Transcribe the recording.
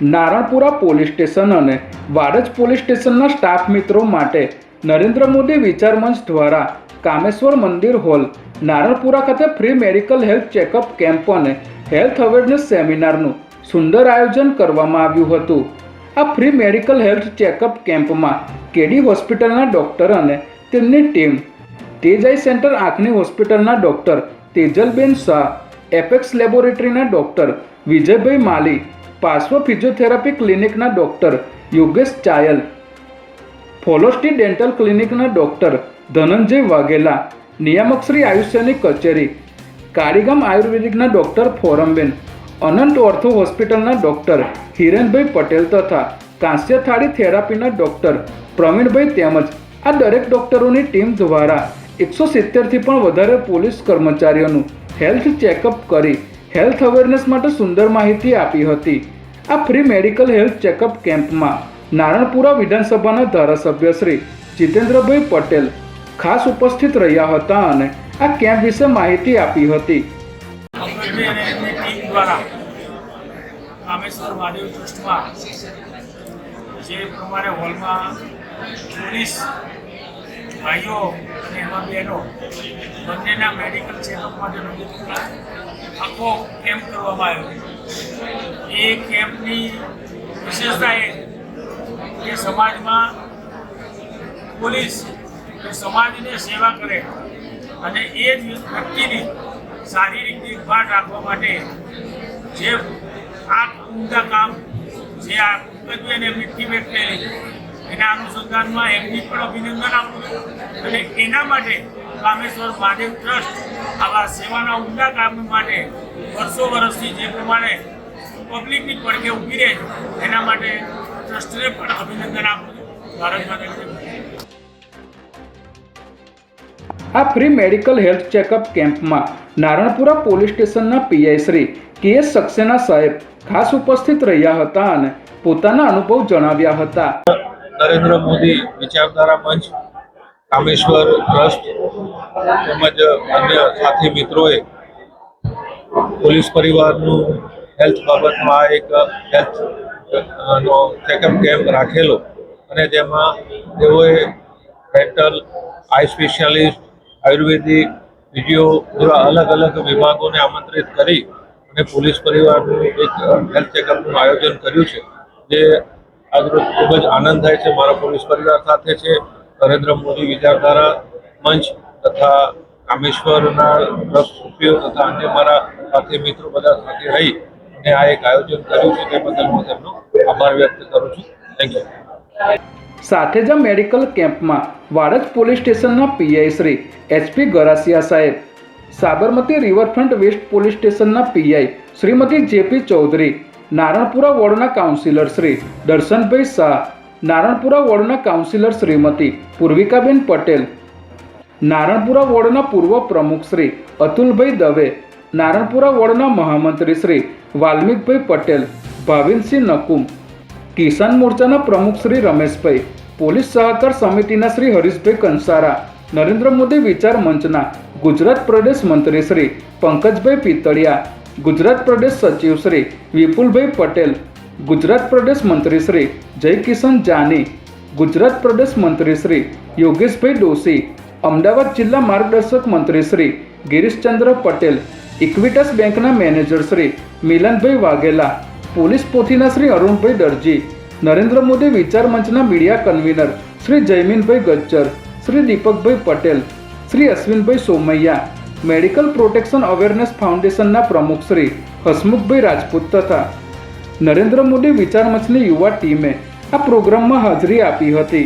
Naranpura police station અને Vadaj police સ્ટેશનના staff મિત્રો માટે નરેન્દ્ર મોદી વિચાર મંચ દ્વારા કામેશ્વર મંદિર હોલ નારણપુરા ખાતે free medical health checkup camp અને હેલ્થ અવેરનેસ સેમિનારનું સુંદર આયોજન કરવામાં આવ્યું હતું। આ ફ્રી મેડિકલ હેલ્થ ચેકઅપ કેમ્પમાં કેડી હોસ્પિટલના ડૉક્ટર અને તેમની ટીમ, તેજ આઈ સેન્ટર આંખની હોસ્પિટલના ડૉક્ટર તેજલબેન શાહ, એપેક્સ લેબોરેટરીના ડૉક્ટર વિજયભાઈ માલી, પાર્શ્વ ફિઝિયોથેરાપી ક્લિનિકના ડૉક્ટર યોગેશ ચાયલ, ફોલોસ્ટી ડેન્ટલ ક્લિનિકના ડૉક્ટર ધનંજય વાઘેલા, નિયામકશ્રી આયુષ્યની કચેરી, કાળીગામ આયુર્વેદિકના ડૉક્ટર ફોરમબેન, અનંત ઓર્થો હોસ્પિટલના ડૉક્ટર હિરેનભાઈ પટેલ તથા કાંસ્ય થાળી થેરાપીના ડૉક્ટર પ્રવીણભાઈ તેમજ આ દરેક ડૉક્ટરોની ટીમ દ્વારા 170થી પણ વધારે પોલીસ કર્મચારીઓનું હેલ્થ ચેકઅપ કરી હેલ્થ અવેરનેસ માટે સુંદર માહિતી આપી હતી। આ ફ્રી મેડિકલ હેલ્થ ચેકઅપ કેમ્પમાં નારણપુરા વિધાનસભાના ધારાસભ્ય શ્રી જીતેન્દ્રભાઈ પટેલ ખાસ ઉપસ્થિત રહ્યા હતા અને આ કેમ્પ વિશે માહિતી આપી હતી। કામેશ્વર મહાદેવ ટ્રસ્ટમાં જે પ્રમાણે હોલમાં પોલીસ ભાઈઓ અને એમાં બહેનો બંનેના મેડિકલ ચેકઅપ માટેનો આખો કેમ્પ કરવામાં આવ્યો। એ કેમ્પની વિશેષતા એ કે સમાજમાં પોલીસ સમાજને સેવા કરે અને એ જ વ્યક્તિની શારીરિક દેખભાળ રાખવા માટે જે આ ઉમદા કામ જે આ કર્યું એમની ટીમે કરેલી એના અનુસંધાનમાં એમની પણ અભિનંદન આપું છું અને એના માટે કામેશ્વર મહાદેવ ટ્રસ્ટ આવા સેવાના ઉમદા કામ માટે વર્ષો વર્ષથી જે પ્રમાણે પબ્લિકની પડખે ઊભી રહે એના માટે ટ્રસ્ટને પણ અભિનંદન આપું છું। ભારત માતા આ ફ્રી મેડિકલ હેલ્થ ચેકઅપ કેમ્પમાં નારણપુરા પોલીસ સ્ટેશનના પીઆઈ શ્રી કે.એસ. સક્સેના સાહેબ ખાસ ઉપસ્થિત રહ્યા હતા અને પોતાના અનુભવ જણાવ્યા હતા। નરેન્દ્ર મોદી વિચારધારા મંચ, કામેશ્વર ટ્રસ્ટ તેમજ અન્ય સાથી મિત્રોએ પોલીસ પરિવારનું હેલ્થ બાબતમાં આ એક હેલ્થ નો ચેકઅપ કેમ્પ રાખેલો અને તેમાં તેઓએ ડેન્ટલ, આઈ સ્પેશિયાલિસ્ટ, આયુર્વેદિક, ફિઝિયો જેવા અલગ અલગ વિભાગોને આમંત્રિત કરી અને પોલીસ પરિવારનું એક હેલ્થ ચેકઅપનું આયોજન કર્યું છે, જે આજરોજ ખૂબ જ આનંદ થાય છે। મારા પોલીસ પરિવાર સાથે છે નરેન્દ્ર મોદી વિચારધારા મંચ તથા કામેશ્વરના ટ્રસ્ટીઓ તથા અન્ય મારા સાથી મિત્રો બધા સાથે રહી અને આ એક આયોજન કર્યું છે, તે બદલ હું તેમનો આભાર વ્યક્ત કરું છું। Thank you. સાથે જ મેડિકલ કેમ્પમાં વાડજ પોલીસ સ્ટેશનના PI Shri HP Garasiya saheb, Sabarmati riverfront west police સ્ટેશનના પીઆઈ શ્રીમતી જેપી ચૌધરી, નારણપુરા વોર્ડના કાઉન્સિલર શ્રી દર્શનભાઈ શાહ, નારણપુરા વોર્ડના કાઉન્સિલર શ્રીમતી પૂર્વિકાબેન પટેલ, નારણપુરા વોર્ડના પૂર્વ પ્રમુખ શ્રી અતુલભાઈ દવે, નારણપુરા વોર્ડના મહામંત્રી શ્રી વાલ્મિકભાઈ પટેલ, ભાવિનસિંહ નકુમ, કિસાન મોરચાના પ્રમુખ શ્રી રમેશભાઈ, પોલીસ સહકાર સમિતિના શ્રી હરીશભાઈ કંસારા, નરેન્દ્ર મોદી વિચાર મંચના ગુજરાત પ્રદેશ મંત્રી શ્રી પંકજભાઈ પિતળિયા, ગુજરાત પ્રદેશ સચિવ શ્રી વિપુલભાઈ પટેલ, ગુજરાત પ્રદેશ મંત્રી શ્રી જયકિશન જાની, ગુજરાત પ્રદેશ મંત્રી શ્રી યોગેશભાઈ ડોશી, અમદાવાદ જિલ્લા માર્ગદર્શક મંત્રી શ્રી ગિરીશચંદ્ર પટેલ, ઇક્વિટસ બેંકના મેનેજર શ્રી મિલનભાઈ વાઘેલા, પોલીસ પોથીના શ્રી અરુણભાઈ દરજી, નરેન્દ્ર મોદી વિચાર મંચના મીડિયા કન્વીનર શ્રી જયમીનભાઈ ગજ્જર, શ્રી દીપકભાઈ પટેલ, શ્રી અશ્વિનભાઈ સોમૈયા, મેડિકલ પ્રોટેક્શન અવેરનેસ ફાઉન્ડેશનના પ્રમુખ શ્રી હસમુખભાઈ રાજપૂત તથા નરેન્દ્ર મોદી વિચાર મંચની યુવા ટીમે આ પ્રોગ્રામમાં હાજરી આપી હતી।